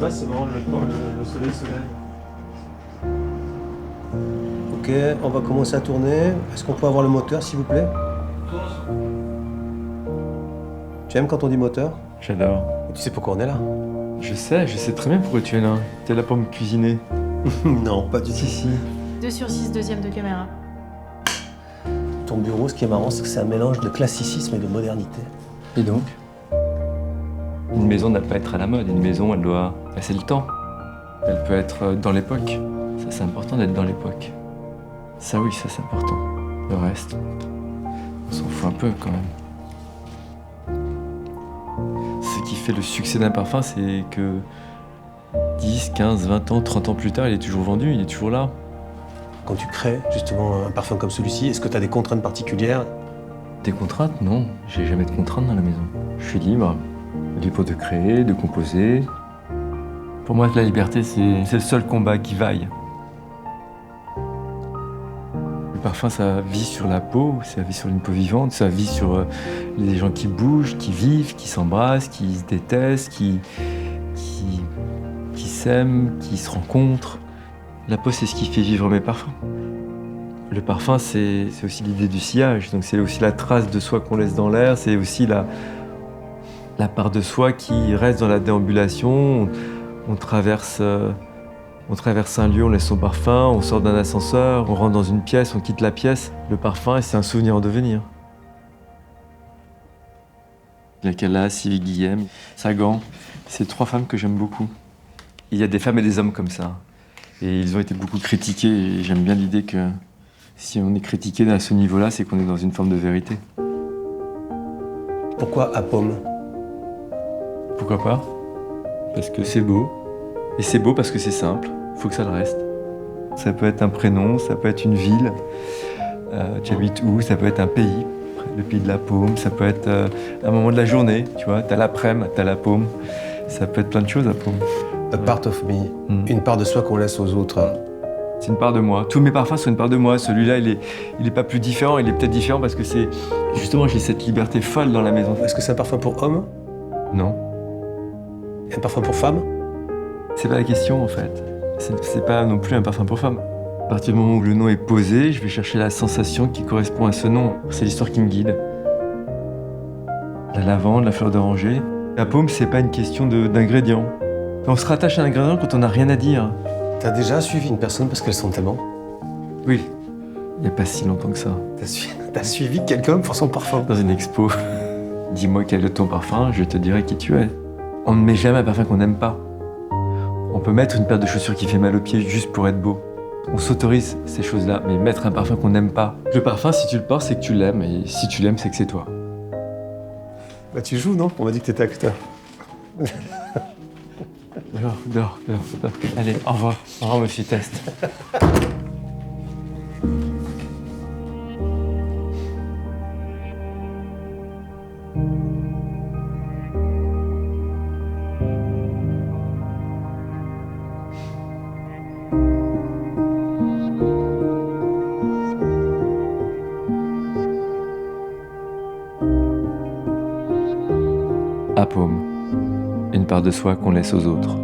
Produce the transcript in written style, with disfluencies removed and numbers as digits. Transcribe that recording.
Ouais, c'est marrant, le soleil se lève. Ok, on va commencer à tourner. Est-ce qu'on peut avoir le moteur, s'il vous plaît? Tu aimes quand on dit moteur? J'adore. Et tu sais pourquoi on est là? Je sais très bien pourquoi tu es là. T'es là pour me cuisiner. Non, pas du tout. Si. 2/6 deuxième de caméra. Ton bureau, ce qui est marrant, c'est que c'est un mélange de classicisme et de modernité. Et donc? Une maison n'a pas à être à la mode. Une maison, elle doit passer le temps. Elle peut être dans l'époque. Ça, c'est important d'être dans l'époque. Ça, oui, ça, c'est important. Le reste, on s'en fout un peu quand même. Ce qui fait le succès d'un parfum, c'est que 10, 15, 20 ans, 30 ans plus tard, il est toujours vendu, il est toujours là. Quand tu crées justement un parfum comme celui-ci, est-ce que tu as des contraintes particulières? Des contraintes? Non, j'ai jamais de contraintes dans la maison. Je suis libre. Libre de créer, de composer. Pour moi, la liberté, c'est le seul combat qui vaille. Le parfum, ça vit sur la peau, ça vit sur une peau vivante, ça vit sur les gens qui bougent, qui vivent, qui s'embrassent, qui se détestent, qui s'aiment, qui se rencontrent. La peau, c'est ce qui fait vivre mes parfums. Le parfum, c'est aussi l'idée du sillage, donc c'est aussi la trace de soi qu'on laisse dans l'air, c'est aussi la part de soi qui reste dans la déambulation. On traverse un lieu, on laisse son parfum, on sort d'un ascenseur, on rentre dans une pièce, on quitte la pièce. Le parfum, c'est un souvenir en devenir. Il y a Kala, Sylvie Guillem, Sagan, c'est 3 femmes que j'aime beaucoup. Il y a des femmes et des hommes comme ça. Et ils ont été beaucoup critiqués, et j'aime bien l'idée que si on est critiqué à ce niveau-là, c'est qu'on est dans une forme de vérité. Pourquoi à Pomme? Pourquoi pas? Parce que c'est beau. Et c'est beau parce que c'est simple. Faut que ça le reste. Ça peut être un prénom, ça peut être une ville. Tu habites où? Ça peut être un pays. Le pays de la paume. Ça peut être un moment de la journée. Tu vois, t'as l'après-midi, t'as la paume. Ça peut être plein de choses à paume. A part of me. Une part de soi qu'on laisse aux autres. C'est une part de moi. Tous mes parfums sont une part de moi. Celui-là, il est pas plus différent. Il est peut-être différent parce que c'est... Justement, j'ai cette liberté folle dans la maison. Est-ce que c'est un parfum pour homme? Non. Et un parfum pour femme? C'est pas la question, en fait. C'est pas non plus un parfum pour femme. À partir du moment où le nom est posé, je vais chercher la sensation qui correspond à ce nom. C'est l'histoire qui me guide. La lavande, la fleur d'oranger. La paume, c'est pas une question d'ingrédients. On se rattache à un ingrédient quand on n'a rien à dire. T'as déjà suivi une personne parce qu'elle sentait bon? Oui. Il n'y a pas si longtemps que ça. T'as suivi quelqu'un pour son parfum? Dans une expo. Dis-moi quel est ton parfum, je te dirai qui tu es. On ne met jamais un parfum qu'on n'aime pas. On peut mettre une paire de chaussures qui fait mal aux pieds juste pour être beau. On s'autorise ces choses-là, mais mettre un parfum qu'on n'aime pas. Le parfum, si tu le portes, c'est que tu l'aimes, et si tu l'aimes, c'est que c'est toi. Bah tu joues, non? On m'a dit que t'étais acteur. Dors. Allez, au revoir. Au revoir, monsieur Test. À paume, une part de soi qu'on laisse aux autres.